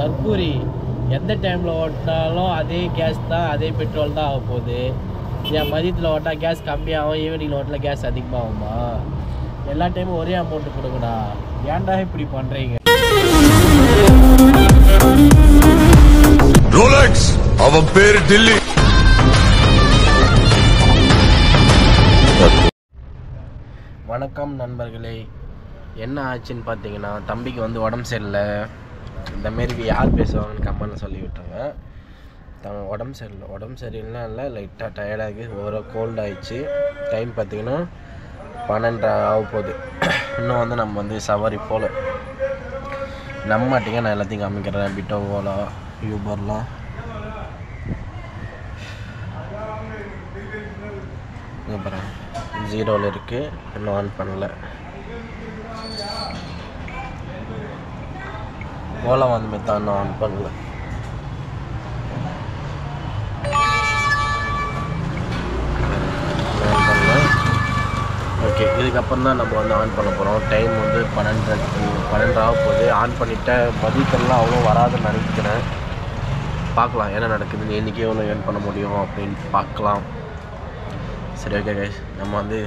தற்கூரி எந்த டைமில் ஓட்டினாலும் அதே கேஸ் தான், அதே பெட்ரோல் தான் ஆக போகுது. என் மதியத்தில் ஓட்டினா கேஸ் கம்மியாகும், ஈவினிங்கில் ஓட்டினா கேஸ் அதிகமாகுமா? எல்லா டைமும் ஒரே அமௌண்ட்டு கொடுங்கடா. ஏன்டா இப்படி பண்ணுறீங்க? ரோலக்ஸ் அவன் பேரு டில்லி. வணக்கம் நண்பர்களே. என்ன ஆச்சுன்னு பார்த்தீங்கன்னா, தம்பிக்கு வந்து உடம்பு சரியில்லை. இந்தமாரி யார் பேசுவாங்கன்னு கம்மான்னு சொல்லி விட்டாங்க. உடம்பு சரியில்லைன்னா இல்லை, லைட்டாக டயர்டாகி ஓவராக கோல்ட் ஆகிடுச்சு. டைம் பார்த்தீங்கன்னா 12 ஆக போகுது. இன்னும் வந்து நம்ம வந்து சவாரி போகல. நம்மட்டிங்க நான் எல்லாத்தையும் காமிக்கிறேன். பிட்டோ, ஓலா, யூபர்லாம் பாருங்க, 0ல் இருக்குது. இன்னும் ஆன் பண்ணலை. ஓலா வந்து தான் இன்னும் ஆன் பண்ணல. ஓகே, இதுக்கப்புறம் தான் நம்ம வந்து ஆன் பண்ண போகிறோம். டைம் வந்து 12 ஆக போகுது. ஆன் பண்ணிவிட்டேன். மதியத்தெல்லாம் அவ்வளோ வராதுன்னு நினைக்கிறேன். பார்க்கலாம் என்ன நடக்குதுன்னு. இன்றைக்கி எவ்வளோ ஏர்ன் பண்ண முடியும் அப்படின்னு பார்க்கலாம். சரி, ஓகே கைஸ், நம்ம வந்து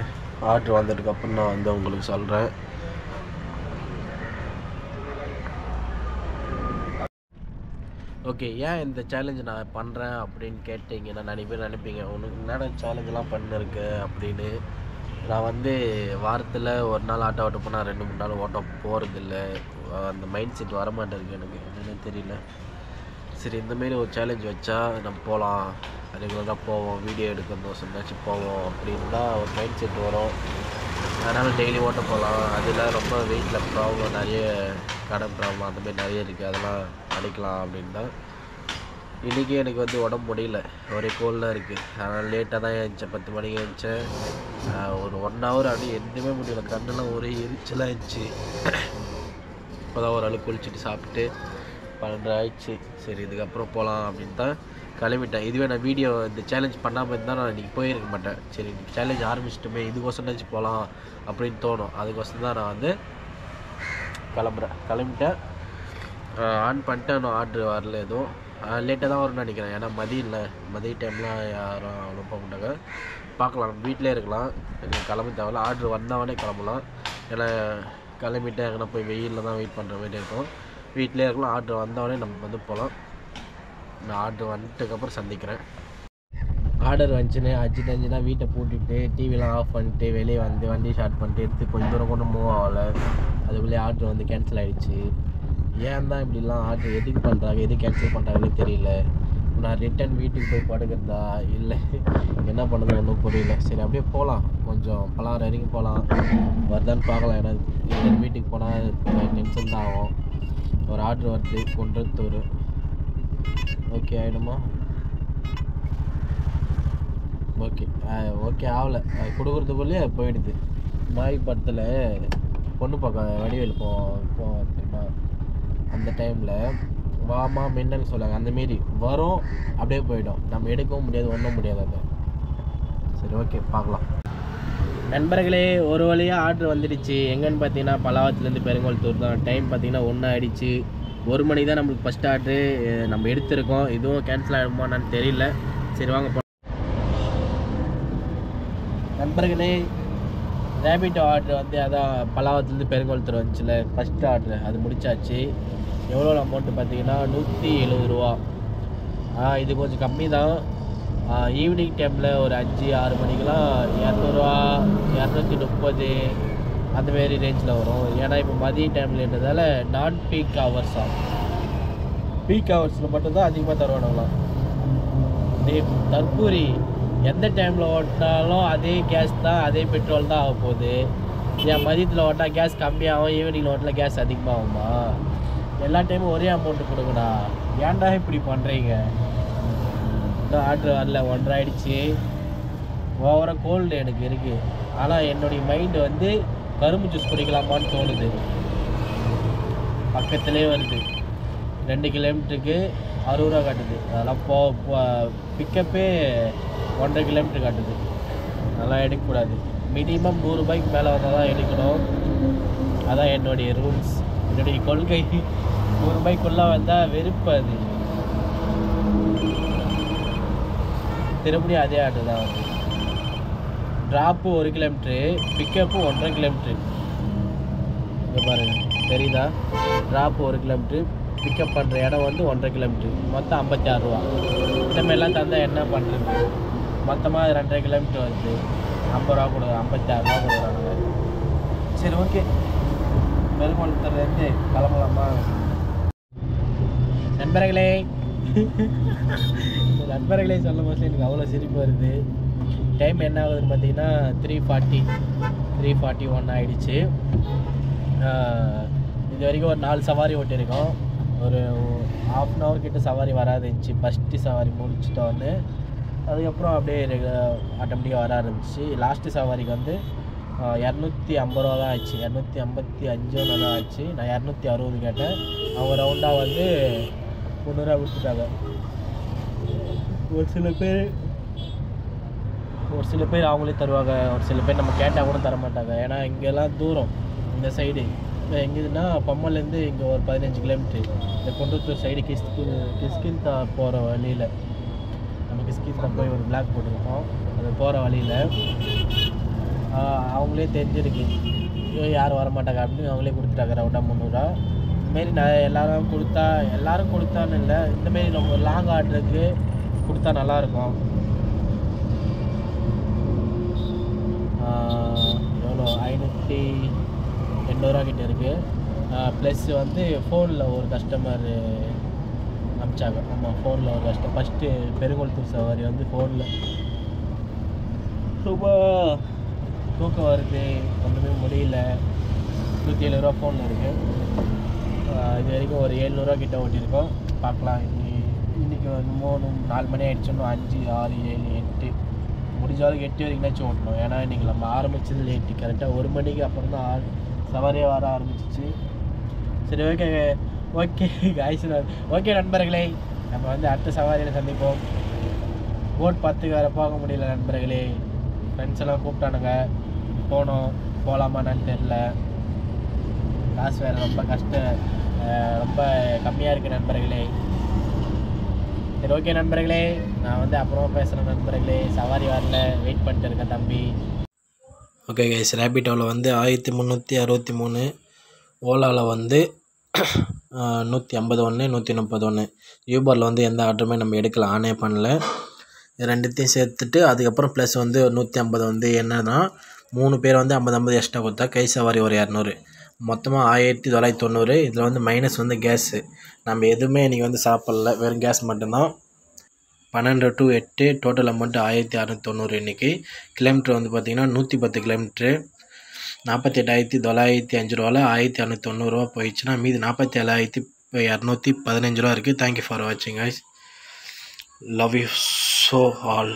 ஆர்டர் வந்ததுக்கப்புறம் நான் வந்து உங்களுக்கு சொல்கிறேன். ஓகே, ஏன் இந்த சேலஞ்சு நான் பண்ணுறேன் அப்படின்னு கேட்டிங்கன்னா, நிறைய பேர் நினைப்பீங்க உனக்கு என்னடா சேலஞ்செலாம் பண்ணிருக்கு அப்படின்னு. நான் வந்து வாரத்தில் ஒரு நாள் ஆட்டோ ஓட்ட போனால் 2-3 நாள் ஓட்ட போகிறதில்ல. அந்த மைண்ட் செட் வரமாட்டேருக்கு எனக்கு, என்னென்னு தெரியல. சரி, இந்தமாரி ஒரு சேலஞ்ச் வச்சா நம்ம போகலாம், ரெகுலராக போவோம், வீடியோ எடுக்கணும், சொன்னாச்சும் போவோம் அப்படின்னு தான் ஒரு மைண்ட் செட் வரும். அதனால் டெய்லி ஓட்ட போகலாம். அதில் ரொம்ப வெயிட்டில் ப்ராப்ளம், நிறைய கடன் ப்ராப்ளம் அந்தமாரி நிறைய இருக்குது. அதெல்லாம் அடிக்கலாம் அப்படின்னு தான். இன்றைக்கி எனக்கு வந்து உடம்பு முடியல, ஒரே கோல்டாக இருக்குது. அதனால் லேட்டாக தான் எழுந்திரிச்சேன். 10 மணிக்கு எழுந்திரிச்சேன். ஒரு 1 ஹவர் அப்படியே எதுவுமே முடியல. கண்ணெல்லாம் ஒரே எரிச்சலாக இருந்துச்சு. இப்போ தான் ஒரு அளவுக்கு குளிச்சுட்டு சாப்பிட்டு 12 ஆயிடுச்சு. சரி, இதுக்கப்புறம் போகலாம் அப்படின்னு தான் கிளம்பிட்டேன். இதுவே நான் வீடியோ இந்த சேலஞ்ச் பண்ணாமல் இருந்தால் நான் இன்றைக்கி போயிருக்க மாட்டேன். சரி, சேலஞ்ச் ஆரம்பிச்சிட்டுமே, இதுக்கோசம்னாச்சும் போகலாம் அப்படின்னு தோணும். அதுக்கோசம் தான் நான் வந்து கிளம்பிட்டேன். ஆன் பண்ணிட்டு இன்னும் ஆர்டர் வரல. எதுவும் லேட்டாக தான் வரும்னு நினைக்கிறேன். ஏன்னா மதிய டைம்லாம் யாரும் அவ்வளோ போக மாட்டாங்க. பார்க்கலாம், வீட்டிலே இருக்கலாம், கிளம்ப தேவையில்ல. ஆர்டர் வந்தவொடனே கிளம்பலாம். ஏன்னா கிளம்பிட்டு எங்கன்னா போய் வெயிலில் தான் வெயிட் பண்ணுற மாதிரி இருக்கும். வீட்டிலே இருக்கலாம். ஆர்டர் வந்தவொடனே நம்ம வந்து போகலாம். நான் ஆர்டர் வந்துட்டுக்கப்புறம் சந்திக்கிறேன். ஆர்டர் வந்துச்சுன்னு அஞ்சுனா வீட்டை பூட்டிட்டு டிவிலாம் ஆஃப் பண்ணிட்டு வெளியே வந்து வண்டி ஸ்டார்ட் பண்ணிட்டு எடுத்து கொஞ்சம் தூரம் கொண்டு மூவ் ஆகலை. அதுக்குள்ளே ஆர்டர் வந்து கேன்சல் ஆகிடுச்சு. ஏன் தான் இப்படிலாம் ஆர்டர் எதுக்கு பண்ணுறாங்க, எது கேன்சல் பண்ணுறாங்கன்னு தெரியல. நான் ரிட்டன் வீட்டுக்கு போய் படுக்கிறதா இல்லை என்ன பண்ணுறது ஒன்றும் புரியல. சரி, அப்படியே போகலாம், கொஞ்சம் பலாரம் இறங்கி போகலாம், வருதான்னு பார்க்கலாம். ஏன்னா ரிட்டன் வீட்டுக்கு போனால் டென்ஷன் தான் ஆகும். ஒரு ஆர்டர் வருது, குன்றத்தூர். ஓகே ஆகிடுமா? ஓகே ஆகலை. கொடுக்குறதுக்குள்ளேயே போயிடுது. மாய் படத்தில் பொண்ணு பார்க்க வடிவேல் தெரியுமா, அந்த டைமில் வாமா மின்னன்னு சொல்லுவாங்க. அந்தமாரி வரும், அப்படியே போயிடும். நம்ம எடுக்கவும் முடியாது, ஒன்றும் முடியாது அது. சரி, ஓகே, பார்க்கலாம். நண்பர்களே, ஒரு வழியாக ஆர்டர் வந்துடுச்சு. எங்கன்னு பார்த்தீங்கன்னா பலாவத்துலேருந்து பெருங்கோல்தூர் தான். டைம் பார்த்தீங்கன்னா 1 ஆகிடுச்சு. 1 மணிக்கு தான் நம்மளுக்கு ஃபஸ்ட் ஆர்டரு நம்ம எடுத்திருக்கோம். இதுவும் கேன்சல் ஆகிடுமான்னு தெரியல. சரி, வாங்க நண்பர்களே. ரேபிட்டோ ஆர்டர் வந்து அதான் பலாவத்துலேருந்து பெருங்கோல்தூர் வந்துச்சுல, ஃபஸ்ட் ஆர்டரு அது முடிச்சாச்சு. எவ்வளோ அமௌண்ட்டு பார்த்தீங்கன்னா 170 ரூபா. இது கொஞ்சம் கம்மி தான். ஈவினிங் டைமில் ஒரு 5-6 மணிக்கெலாம் 200 ரூபா, 230 அந்தமாரி ரேஞ்சில் வரும். ஏன்னா இப்போ மதிய டைம்லன்றதால நான் பீக் ஹவர்ஸ் ஆகும். பீக் ஹவர்ஸில் மட்டும்தான் அதிகமாக தருவானுங்களாம். தற்கூரி எந்த டைமில் ஓட்டினாலும் அதே கேஸ் தான், அதே பெட்ரோல் தான் ஆக போகுது. என் மதியத்தில் ஓட்டினா கேஸ் கம்மியாகும், ஈவினிங்கில் ஓட்டினா கேஸ் அதிகமாகுமா? எல்லா டைமும் ஒரே அமௌண்ட்டு கொடுங்கடா. ஏன்டா இப்படி பண்ணுறீங்க? இன்னும் ஆர்டர் வரல, 1 ஆகிடுச்சு. ஓவராக கோல்டு எனக்கு இருக்குது. ஆனால் என்னுடைய மைண்டு வந்து கரும்பு ஜூஸ் குடிக்கலாமான்னு தோணுது. பக்கத்துலேயே வருது. 2 கிலோமீட்டருக்கு 60 ரூபா காட்டுது. அதெல்லாம் பிக்கப்பே 1.5 கிலோமீட்டர் காட்டுது. அதெல்லாம் எடுக்கக்கூடாது. மினிமம் 100 ரூபாய்க்கு மேலே வந்தால் தான் எடுக்கணும். அதான் என்னுடைய ரூல்ஸ், என்னுடைய கொள்கை. ரூபாய்க்குள்ளே வந்தால் வெறுப்பு அது. திருப்படியும் அதே ஆட்டோ தான் வந்து. Drop 1 kilometre, pickup 1.5 kilometre. இங்கே பாருங்க, தெரியுதா? ட்ராப்பு 1 கிலோமீட்ரு, பிக்கப் பண்ணுற இடம் வந்து 1.5 கிலோமீட்ரு. மொத்தம் 56 ரூபா. இந்த மாதிரிலாம் தந்தால் என்ன பண்ணுறது? மொத்தமாக 2.5 கிலோமீட்டர் வருது. 50 ரூபா கொடுக்குறோம், 56 ரூபா கொடுக்குறாங்க. சரி, ஓகே, பெருங்குளத்துலேருந்து கிளம்பலாமா நண்பர்களே? நண்பர்களே சொல்லும் போது எனக்கு அவ்வளோ சிரிப்பு வருது. டைம் என்ன ஆகுதுன்னு பார்த்தீங்கன்னா 3:41 ஆகிடுச்சு. இது வரைக்கும் ஒரு 4 சவாரி ஓட்டியிருக்கோம். ஒரு 1/2 hour கிட்ட சவாரி வராதுச்சு. ஃபஸ்ட்டு சவாரி முடிச்சிட்டோன்னு அதுக்கப்புறம் அப்படியே ஆட்டோமேட்டிக்காக வர ஆரம்பிச்சு. லாஸ்ட்டு சவாரிக்கு வந்து 250 ரூபா தான் ஆச்சு. 255 தான் ஆச்சு. நான் 260 கேட்டேன். அவங்க ரவுண்டாக வந்து 300 ரூபா கொடுத்துட்டாங்க. ஒரு சில பேர் அவங்களே தருவாங்க, ஒரு சில பேர் நம்ம கேட்டால் கூட தர மாட்டாங்க. ஏன்னா இங்கெல்லாம் தூரம். இந்த சைடு இப்போ எங்கேதுன்னா பம்மல்லேருந்து இங்கே ஒரு 15 கிலோமீட்ரு. இந்த குன்றத்தூர் சைடு கிஸ்கிந்தா போகிற வழியில், நம்ம கிஸ்கிந்தா போய் ஒரு பிளாக் போட்டுருக்கோம். அது போகிற வழியில் அவங்களே தெரிஞ்சிருக்கு, யாரும் வரமாட்டாங்க அப்படின்னு அவங்களே கொடுத்துட்டாங்க ரவுண்டாக 300 ரூபா. இதுமாரி நான் எல்லோரும் கொடுத்தான்னு இல்லை, இந்தமாரி நம்ம லாங் ஆர்டருக்கு கொடுத்தா நல்லாயிருக்கும். எவ்வளோ 580 ரூபா கிட்டே இருக்குது. ப்ளஸ் வந்து ஃபோனில் ஒரு கஸ்டமர் அனுப்பிச்சாங்க. ஆமாம், ஃபோனில் ஒரு கஸ்டமர். ஃபஸ்ட்டு பெருங்குளத்தூர் சவாரி வந்து ஃபோனில் ரொம்ப தூக்கம் வருது, ஒன்றுமே முடியல. 170 ரூபா ஃபோனில் இருக்குது. இது வரைக்கும் ஒரு 700 ரூபா கிட்டே ஓட்டியிருக்கோம். பார்க்கலாம், இன்றைக்கி வந்து 4 மணி ஆகிடுச்சு. இன்னும் 5, 6, 7, 8 முடிஞ்ச அளவுக்கு 8 வரைக்கும்னாச்சும் ஓட்டணும். ஏன்னா இன்றைக்கி நம்ம ஆரம்பித்தது லேட்டு. கரெக்டாக 1 மணிக்கு அப்புறம் தான் சவாரியே வர ஆரம்பிச்சிச்சு. சரி, ஓகே காய்ஸ், ஓகே நண்பர்களே, நம்ம வந்து அடுத்த சவாரியில் சந்திப்போம். போட் பார்த்து வேறு போக முடியல நண்பர்களே. ஃப்ரெண்ட்ஸ் எல்லாம் கூப்பிட்டானுங்க, போகலாமான்னு தெரில. காசு வேறு ரொம்ப கம்மியாக இருக்குது நண்பர்களே. சரி, ஓகே நண்பர்களே, நான் வந்து அப்புறமா பேசுகிறேன் நண்பர்களே. சவாரி வரல, வெயிட் பண்ணிட்டு இருக்கேன் தம்பி. ஓகே கைஸ், ரேபிட்டோவில் வந்து 1363, ஓலாவில் வந்து 151, 131. யூபரில் வந்து எந்த ஆர்டருமே நம்ம எடுக்கல, ஆனே பண்ணல. ரெண்டுத்தையும் சேர்த்துட்டு அதுக்கப்புறம் ப்ளஸ் வந்து 150 வந்து என்னன்னா 3 பேர் வந்து 50 எக்ஸ்ட்ரா கொடுத்தா கை சவாரி ஒரு 200, மொத்தமாக 1990. இதில் வந்து மைனஸ் வந்து கேஸு. நம்ம எதுவுமே இன்றைக்கி வந்து சாப்பிடல, வெறும் கேஸ் மட்டும்தான். 12 to 8 டோட்டல் அமௌண்ட்டு 1690. இன்றைக்கி கிலோமீட்ரு வந்து பார்த்திங்கன்னா 110 கிலோமீட்ரு. 48,905 ரூபாவில் 1690 ரூபா போயிடுச்சுன்னா மீது 47,215 ரூபா இருக்குது. தேங்க்யூ ஃபார் வாட்சிங் guys. Love you so all.